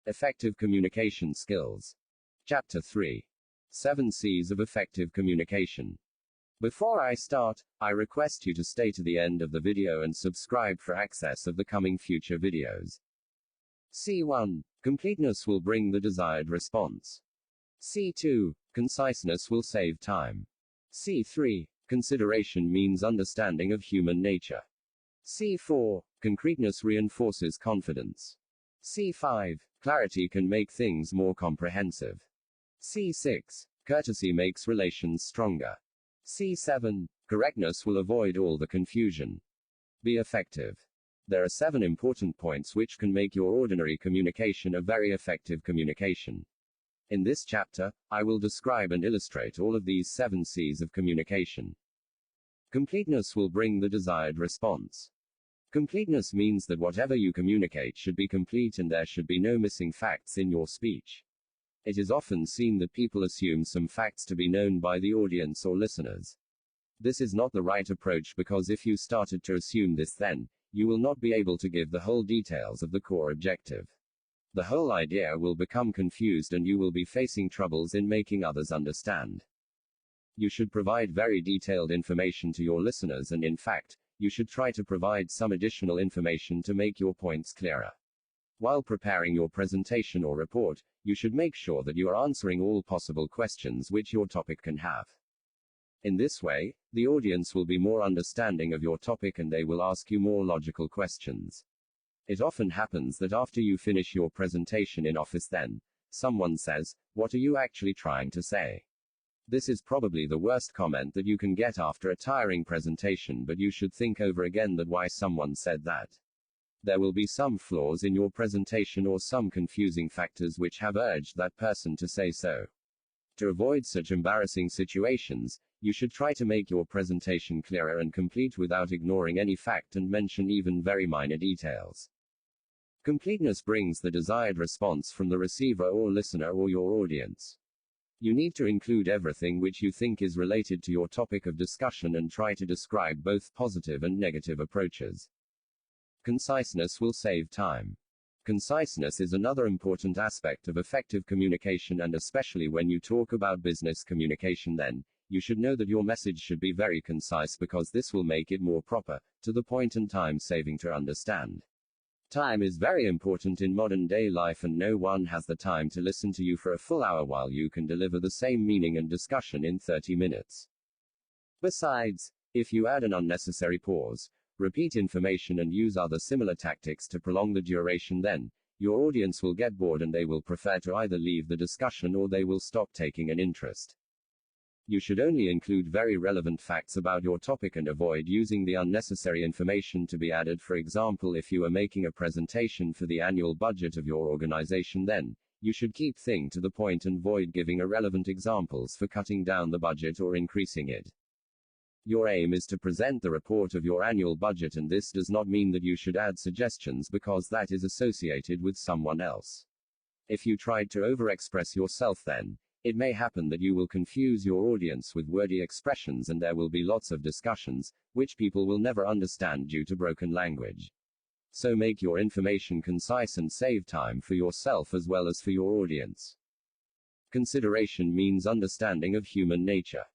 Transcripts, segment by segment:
Effective Communication Skills. Chapter 3. 7 C's of Effective Communication. Before I start, I request you to stay to the end of the video and subscribe for access of the coming future videos. C1. Completeness will bring the desired response. C2. Conciseness will save time. C3. Consideration means understanding of human nature. C4. Concreteness reinforces confidence. C5. Clarity can make things more comprehensive. C6. Courtesy makes relations stronger. C7. Correctness will avoid all the confusion. Be effective. There are 7 important points which can make your ordinary communication a very effective communication. In this chapter, I will describe and illustrate all of these 7 C's of communication. Completeness will bring the desired response. Completeness means that whatever you communicate should be complete and there should be no missing facts in your speech. It is often seen that people assume some facts to be known by the audience or listeners. This is not the right approach, because if you started to assume this, then you will not be able to give the whole details of the core objective. The whole idea will become confused and you will be facing troubles in making others understand. You should provide very detailed information to your listeners, and in fact, you should try to provide some additional information to make your points clearer. While preparing your presentation or report, you should make sure that you are answering all possible questions which your topic can have. In this way, the audience will be more understanding of your topic and they will ask you more logical questions. It often happens that after you finish your presentation in office, then someone says, "What are you actually trying to say?" This is probably the worst comment that you can get after a tiring presentation, but you should think over again that why someone said that. There will be some flaws in your presentation or some confusing factors which have urged that person to say so. To avoid such embarrassing situations, you should try to make your presentation clearer and complete without ignoring any fact and mention even very minor details. Completeness brings the desired response from the receiver or listener or your audience. You need to include everything which you think is related to your topic of discussion and try to describe both positive and negative approaches. Conciseness will save time. Conciseness is another important aspect of effective communication, and especially when you talk about business communication, then you should know that your message should be very concise, because this will make it more proper, to the point, and time saving to understand. Time is very important in modern day life, and no one has the time to listen to you for a full hour while you can deliver the same meaning and discussion in 30 minutes. Besides, if you add an unnecessary pause, repeat information and use other similar tactics to prolong the duration, then your audience will get bored and they will prefer to either leave the discussion or they will stop taking an interest. You should only include very relevant facts about your topic and avoid using the unnecessary information to be added. For example, if you are making a presentation for the annual budget of your organization, then you should keep things to the point and avoid giving irrelevant examples for cutting down the budget or increasing it. Your aim is to present the report of your annual budget, and this does not mean that you should add suggestions because that is associated with someone else. If you tried to overexpress yourself, then it may happen that you will confuse your audience with wordy expressions and there will be lots of discussions, which people will never understand due to broken language. So make your information concise and save time for yourself as well as for your audience. Consideration means understanding of human nature.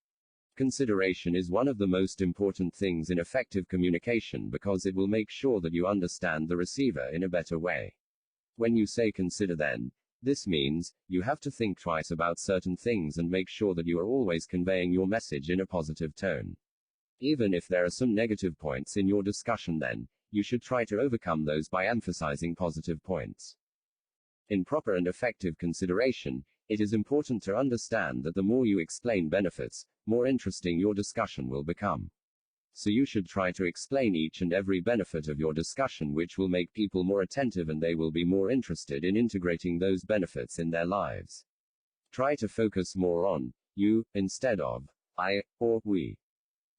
Consideration is one of the most important things in effective communication because it will make sure that you understand the receiver in a better way. When you say consider, then this means you have to think twice about certain things and make sure that you are always conveying your message in a positive tone. Even if there are some negative points in your discussion, then you should try to overcome those by emphasizing positive points. In proper and effective consideration, it is important to understand that the more you explain benefits, more interesting your discussion will become. So you should try to explain each and every benefit of your discussion, which will make people more attentive and they will be more interested in integrating those benefits in their lives. Try to focus more on you instead of I or we.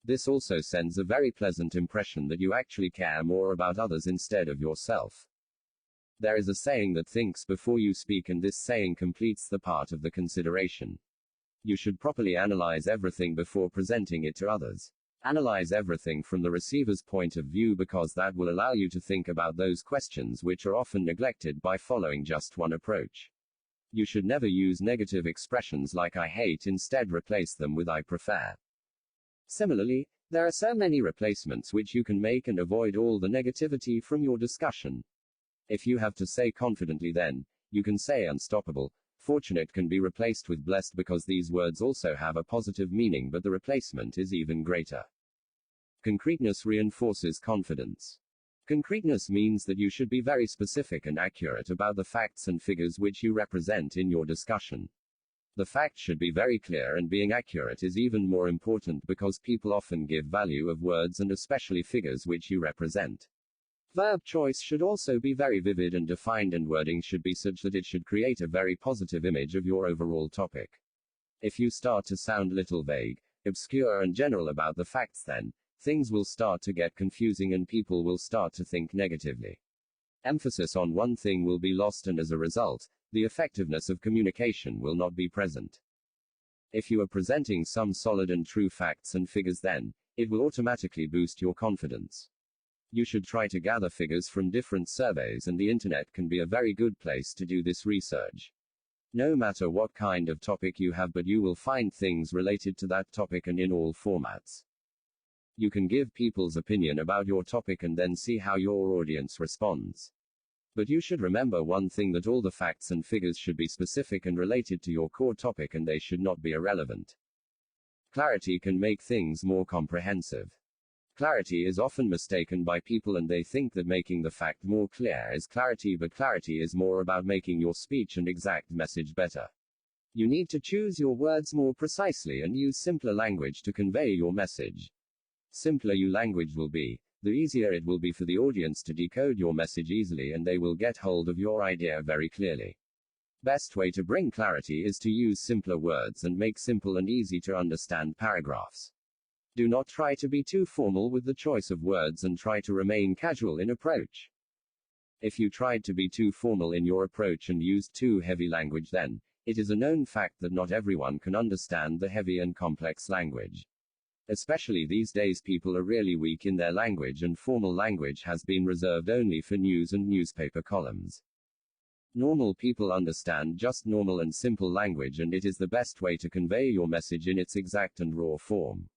This also sends a very pleasant impression that you actually care more about others instead of yourself. There is a saying that thinks before you speak, and this saying completes the part of the consideration. You should properly analyze everything before presenting it to others. Analyze everything from the receiver's point of view because that will allow you to think about those questions which are often neglected by following just one approach. You should never use negative expressions like I hate, instead replace them with I prefer. Similarly, there are so many replacements which you can make and avoid all the negativity from your discussion. If you have to say confidently, then you can say unstoppable. Fortunate can be replaced with blessed because these words also have a positive meaning, but the replacement is even greater. Concreteness reinforces confidence. Concreteness means that you should be very specific and accurate about the facts and figures which you represent in your discussion. The facts should be very clear, and being accurate is even more important because people often give value of words and especially figures which you represent. Verb choice should also be very vivid and defined, and wording should be such that it should create a very positive image of your overall topic. If you start to sound little vague, obscure and general about the facts, then things will start to get confusing and people will start to think negatively. Emphasis on one thing will be lost, and as a result, the effectiveness of communication will not be present. If you are presenting some solid and true facts and figures, then it will automatically boost your confidence. You should try to gather figures from different surveys, and the internet can be a very good place to do this research. No matter what kind of topic you have, but you will find things related to that topic and in all formats. You can give people's opinion about your topic and then see how your audience responds. But you should remember one thing, that all the facts and figures should be specific and related to your core topic, and they should not be irrelevant. Clarity can make things more comprehensive. Clarity is often mistaken by people, and they think that making the fact more clear is clarity, but clarity is more about making your speech and exact message better. You need to choose your words more precisely and use simpler language to convey your message. Simpler your language will be, the easier it will be for the audience to decode your message easily, and they will get hold of your idea very clearly. Best way to bring clarity is to use simpler words and make simple and easy to understand paragraphs. Do not try to be too formal with the choice of words, and try to remain casual in approach. If you tried to be too formal in your approach and used too heavy language, then it is a known fact that not everyone can understand the heavy and complex language. Especially these days, people are really weak in their language, and formal language has been reserved only for news and newspaper columns. Normal people understand just normal and simple language, and it is the best way to convey your message in its exact and raw form.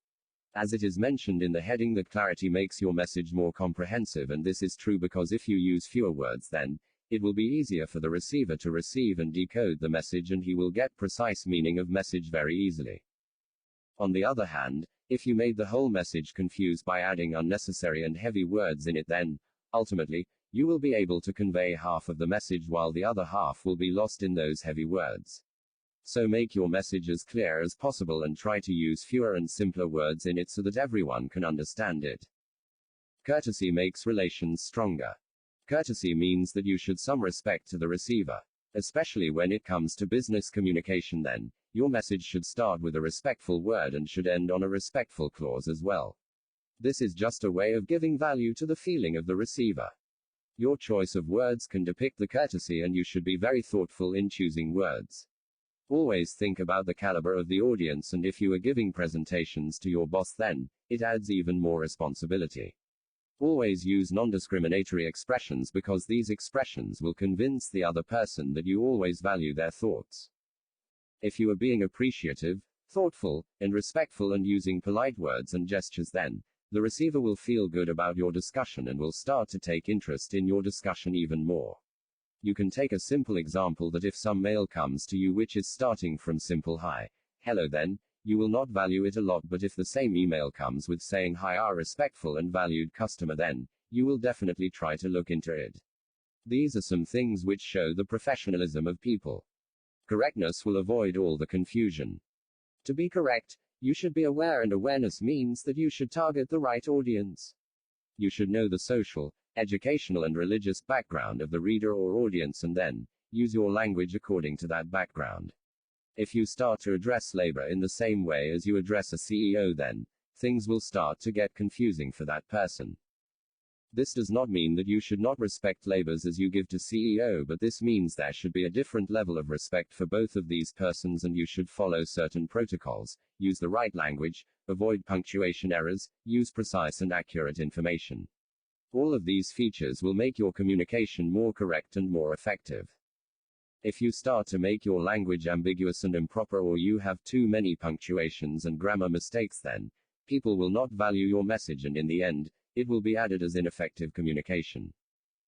As it is mentioned in the heading, that clarity makes your message more comprehensive, and this is true because if you use fewer words, then it will be easier for the receiver to receive and decode the message, and he will get precise meaning of message very easily. On the other hand, if you made the whole message confused by adding unnecessary and heavy words in it, then ultimately you will be able to convey half of the message while the other half will be lost in those heavy words. So make your message as clear as possible and try to use fewer and simpler words in it so that everyone can understand it. Courtesy makes relations stronger. Courtesy means that you should some respect to the receiver. Especially when it comes to business communication, then your message should start with a respectful word and should end on a respectful clause as well. This is just a way of giving value to the feeling of the receiver. Your choice of words can depict the courtesy, and you should be very thoughtful in choosing words. Always think about the caliber of the audience, and if you are giving presentations to your boss, then it adds even more responsibility. Always use non-discriminatory expressions because these expressions will convince the other person that you always value their thoughts. If you are being appreciative, thoughtful, and respectful and using polite words and gestures, then the receiver will feel good about your discussion and will start to take interest in your discussion even more. You can take a simple example that if some mail comes to you which is starting from simple hi, hello, then you will not value it a lot, but if the same email comes with saying hi, our respectful and valued customer, then you will definitely try to look into it. These are some things which show the professionalism of people. Correctness will avoid all the confusion. To be correct, you should be aware, and awareness means that you should target the right audience. You should know the social, educational and religious background of the reader or audience, and then use your language according to that background. If you start to address labor in the same way as you address a CEO, then things will start to get confusing for that person. This does not mean that you should not respect labors as you give to CEO, but this means there should be a different level of respect for both of these persons, and you should follow certain protocols, use the right language, avoid punctuation errors, use precise and accurate information. All of these features will make your communication more correct and more effective. If you start to make your language ambiguous and improper, or you have too many punctuations and grammar mistakes, then people will not value your message, and in the end, it will be added as ineffective communication.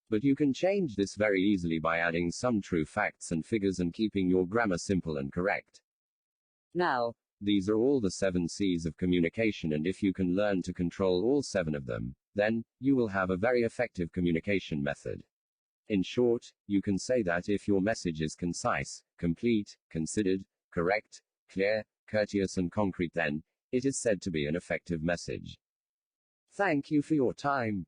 But you can change this very easily by adding some true facts and figures and keeping your grammar simple and correct. Now, these are all the 7 C's of communication, and if you can learn to control all 7 of them, then you will have a very effective communication method. In short, you can say that if your message is concise, complete, considered, correct, clear, courteous, and concrete, then it is said to be an effective message. Thank you for your time.